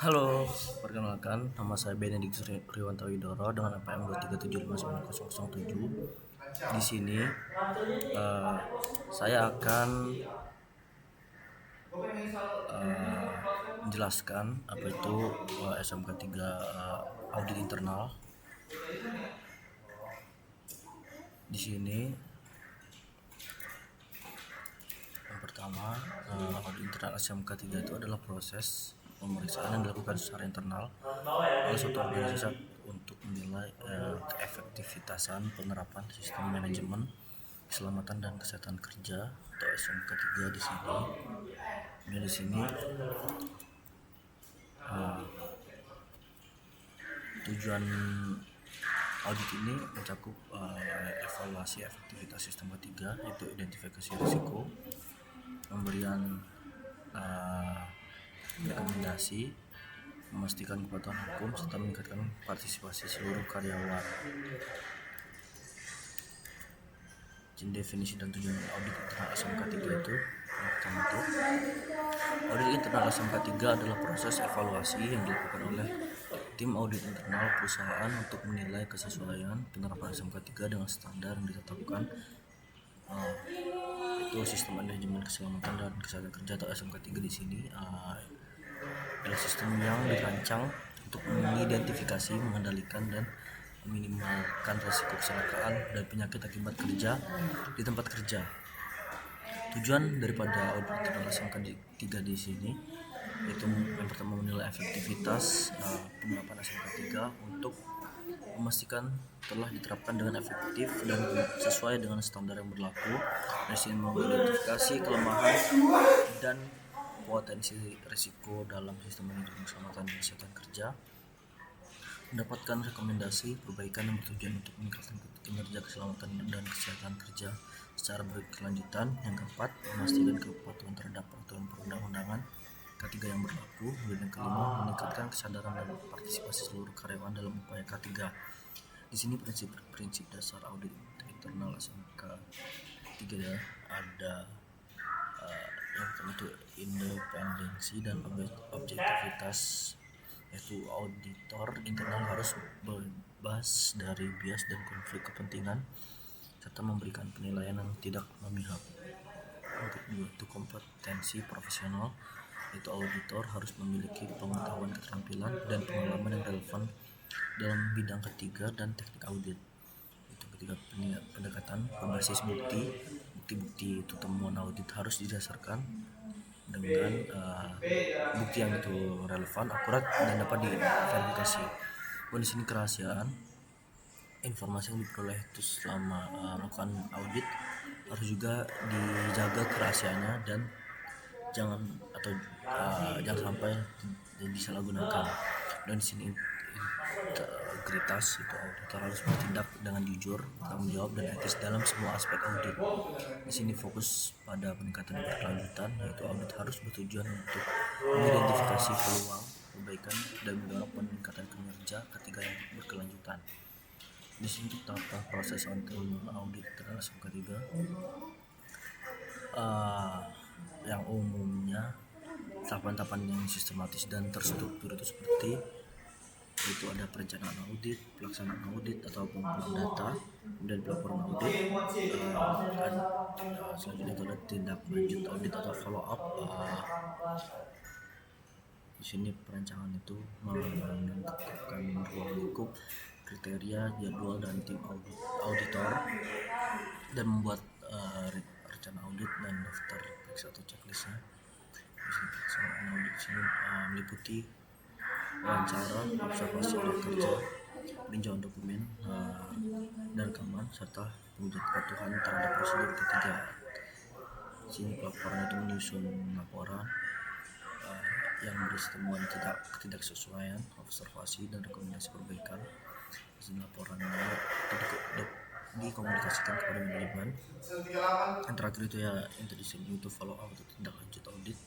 Halo, perkenalkan nama saya Benedict Riwanto Widoro dengan APM 237590007. Di sini eh, saya akan menjelaskan apa itu SMK 3 audit internal. Di sini yang pertama, audit internal SMK 3 itu adalah proses pemeriksaan yang dilakukan secara internal oleh suatu organisasi untuk menilai keefektivitasan penerapan sistem manajemen keselamatan dan kesehatan kerja atau SMK 3 di sini. Dan di sini tujuan audit ini mencakup evaluasi efektivitas sistem ketiga, yaitu identifikasi risiko, pemberian rekomendasi, memastikan kepatuhan hukum, serta meningkatkan partisipasi seluruh karyawan. Definisi dan tujuan audit internal SMK 3 itu yang pertama itu, audit internal SMK 3 adalah proses evaluasi yang dilakukan oleh tim audit internal perusahaan untuk menilai kesesuaian penerapan SMK 3 dengan standar yang ditetapkan, itu sistem manajemen keselamatan dan kesehatan kerja atau SMK 3 di sini adalah sistem yang dirancang untuk mengidentifikasi, mengendalikan, dan meminimalkan risiko kecelakaan dan penyakit akibat kerja di tempat kerja. Tujuan daripada audit internal SMK 3 di sini yaitu yang pertama menilai efektivitas penerapan SMK 3 untuk memastikan telah diterapkan dengan efektif dan sesuai dengan standar yang berlaku. Di sini mengidentifikasi kelemahan dan potensi risiko dalam sistem manajemen keselamatan dan kesehatan kerja, mendapatkan rekomendasi perbaikan yang bertujuan untuk meningkatkan kinerja keselamatan dan kesehatan kerja secara berkelanjutan. Yang keempat, memastikan kepatuhan terhadap peraturan perundang-undangan K3 yang berlaku. Dan yang kelima, meningkatkan kesadaran dan partisipasi seluruh karyawan dalam upaya K3. Di sini prinsip dasar audit internal SMK 3 ya, ada yang pertama itu independensi dan objektivitas, yaitu auditor internal harus bebas dari bias dan konflik kepentingan serta memberikan penilaian yang tidak memihak. Untuk kedua itu kompetensi profesional, yaitu auditor harus memiliki pengetahuan, keterampilan, dan pengalaman yang relevan dalam bidang ketiga dan teknik audit. Itu ketiga, pendekatan berbasis bukti itu temuan audit harus didasarkan dengan bukti yang itu relevan, akurat, dan dapat diverifikasi. Di sini kerahasiaan informasi yang diperoleh itu selama melakukan audit harus juga dijaga kerahasiaannya dan jangan sampai disalahgunakan. Dan di sini integritas, itu auditor harus bertindak dengan jujur, bertanggung jawab, dan etis dalam semua aspek audit. Di sini fokus pada peningkatan berkelanjutan, yaitu audit harus bertujuan untuk mengidentifikasi peluang perbaikan dan mendorong peningkatan kinerja ketiga yang berkelanjutan. Di sini untuk tahapan proses untuk audit internal SMK 3 yang umumnya tahapan-tahapan yang sistematis dan terstruktur itu seperti itu ada perencanaan audit, pelaksanaan audit atau pengumpulan data, dan pelaporan audit, dan selanjutnya itu ada tindak lanjut audit atau follow up. Di sini perencanaan itu menentukan ruang lingkup, kriteria, jadwal, dan tim auditor, dan membuat rencana audit dan daftar periksa atau checklistnya. Di sini pelaksanaan audit di sini meliputi wawancara, observasi area kerja, peninjauan dokumen dan rekaman, serta pengujian kepatuhan terhadap prosedur ketiga. Di sini pelaporan itu menyusun laporan yang berisi temuan ketidaksesuaian, observasi, dan rekomendasi perbaikan. Di sini laporannya dikomunikasikan kepada manajemen. Yang terakhir itu ya introduction itu follow up atau tindak lanjut audit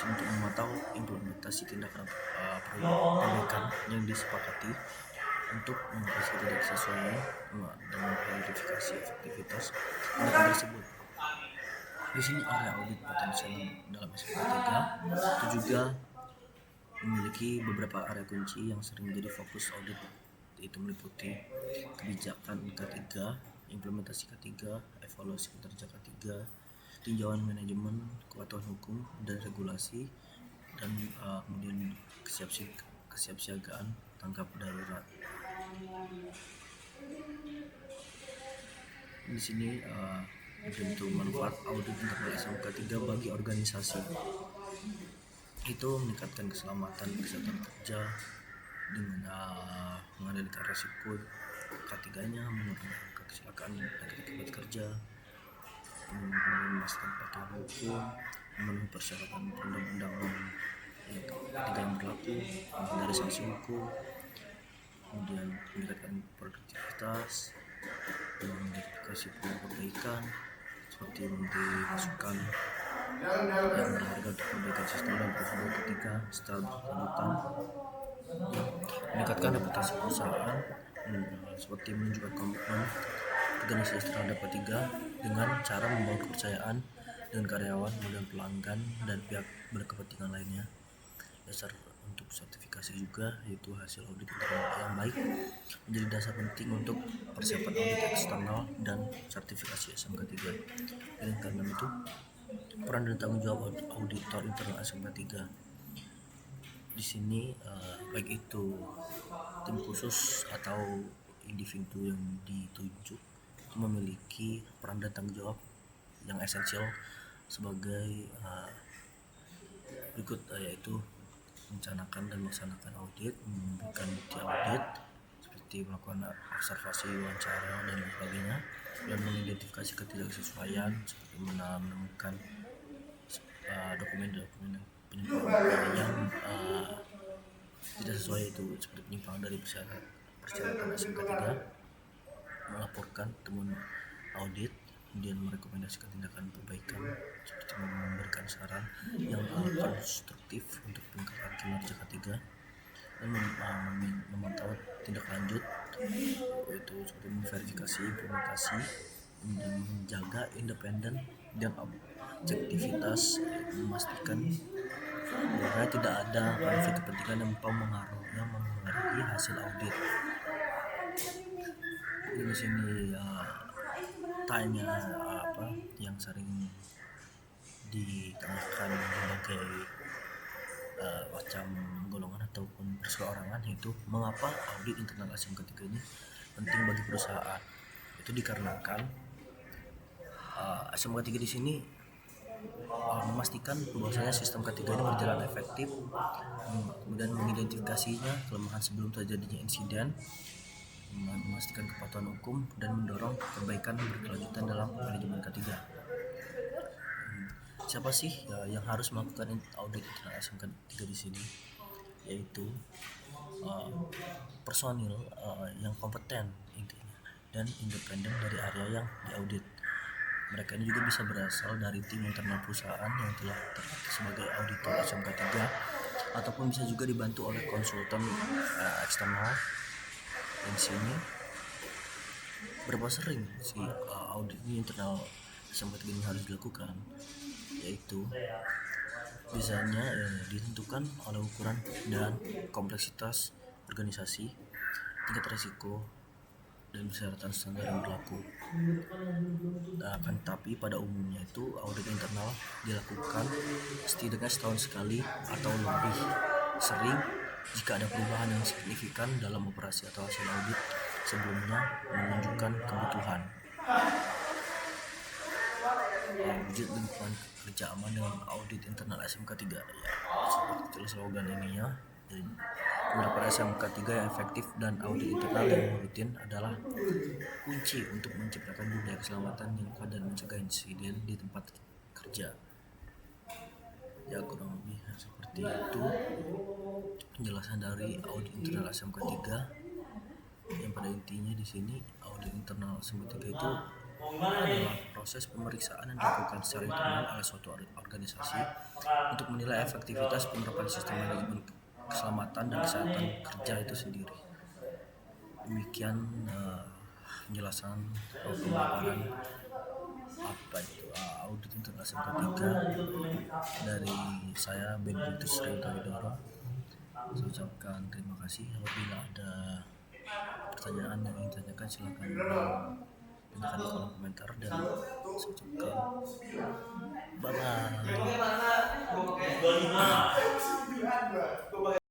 untuk memantau implementasi tindakan perbaikan yang disepakati untuk mengatasi ketidaksesuaian dan memverifikasi efektivitas tindakan tersebut. Di sini area audit potensial dalam SMK 3 itu juga memiliki beberapa area kunci yang sering menjadi fokus audit, yaitu meliputi kebijakan K3, implementasi K3, evaluasi kinerja K3, tinjauan manajemen, kepatuhan hukum dan regulasi, dan kemudian kesiapsiagaan tanggap darurat. Di sini bentuk manfaat audit internal SMK 3 bagi organisasi itu meningkatkan keselamatan kesehatan kerja dengan mengendalikan resiko K3-nya, mengurangi angka kecelakaan dan akibat kerja, memastikan kepatuhan hukum, memenuhi persyaratan perundang-undangan K3 yang berlaku, menghindari sanksi hukum, kemudian meningkatkan produktivitas, mengidentifikasi perbaikan seperti memberi masukan yang berharga untuk perbaikan sistem dan prosedur K3 secara berkelanjutan, meningkatkan reputasi perusahaan seperti menunjukkan komitmen organisasi terhadap K3 dengan cara membangun kepercayaan dengan karyawan dan pelanggan dan pihak berkepentingan lainnya. Dasar untuk sertifikasi juga yaitu hasil audit internal yang baik menjadi dasar penting untuk persiapan audit eksternal dan sertifikasi SMK 3. Dan karena itu peran dan tanggung jawab auditor internal SMK 3 di sini baik itu tim khusus atau individu yang ditunjuk memiliki peran dan tanggung jawab yang esensial sebagai berikut, yaitu merencanakan dan melaksanakan audit, memberikan bukti audit seperti melakukan observasi, wawancara dan sebagainya, dan mengidentifikasi ketidaksesuaian seperti menemukan dokumen-dokumen penyimpangan yang tidak sesuai, itu seperti penyimpangan dari persyaratan SMK 3, melaporkan temuan audit, kemudian merekomendasikan tindakan perbaikan seperti memberikan saran yang konstruktif untuk peningkatan kinerja K3, dan memantau tindak lanjut yaitu seperti memverifikasi implementasi, kemudian menjaga independen dan objektivitas, memastikan bahwa tidak ada konflik kepentingan yang mempengaruhi hasil audit. Di sini tanya yang sering ditanyakan berbagai macam golongan ataupun perseorangan, yaitu mengapa audit internal SMK 3 ini penting bagi perusahaan. Itu dikarenakan SMK 3 di sini memastikan bahwasanya sistem K3 ini berjalan efektif, kemudian mengidentifikasinya kelemahan sebelum terjadinya insiden, memastikan kepatuhan hukum, dan mendorong perbaikan berkelanjutan dalam manajemen K3. Siapa sih yang harus melakukan audit internal SMK 3 di sini? Yaitu personil yang kompeten intinya dan independen dari area yang diaudit. Mereka ini juga bisa berasal dari tim internal perusahaan yang telah terlatih sebagai auditor SMK 3 ataupun bisa juga dibantu oleh konsultan eksternal. Dan sini berapa sering si audit internal SMK 3 ini harus dilakukan, yaitu biasanya ditentukan oleh ukuran dan kompleksitas organisasi, tingkat risiko, dan persyaratan standar yang berlaku. Tapi pada umumnya itu audit internal dilakukan setidaknya setahun sekali atau lebih sering jika ada perubahan yang signifikan dalam operasi atau hasil audit sebelumnya menunjukkan kebutuhan. Wujud lingkungan kerja aman dengan audit internal SMK 3, seperti slogan ini ya. Beberapa SMK 3 yang efektif dan audit internal yang rutin adalah kunci untuk menciptakan budaya keselamatan yang kuat dan mencegah insiden di tempat kerja. Ya, kurang lebih seperti itu penjelasan dari audit internal SMK 3. Yang pada intinya di sini audit internal SMK 3 itu adalah proses pemeriksaan yang dilakukan secara internal oleh suatu organisasi untuk menilai efektivitas penerapan sistem manajemen keselamatan dan kesehatan kerja itu sendiri. Demikian penjelasan atau pemaparan audit internal SMK 3 dari saya, Benedictus Rewito Widoro. Saya ucapkan terima kasih. Apabila ada pertanyaan yang ingin ditanyakan, silakan tanyakan di kolom komentar, dan saya ucapkan bye bye.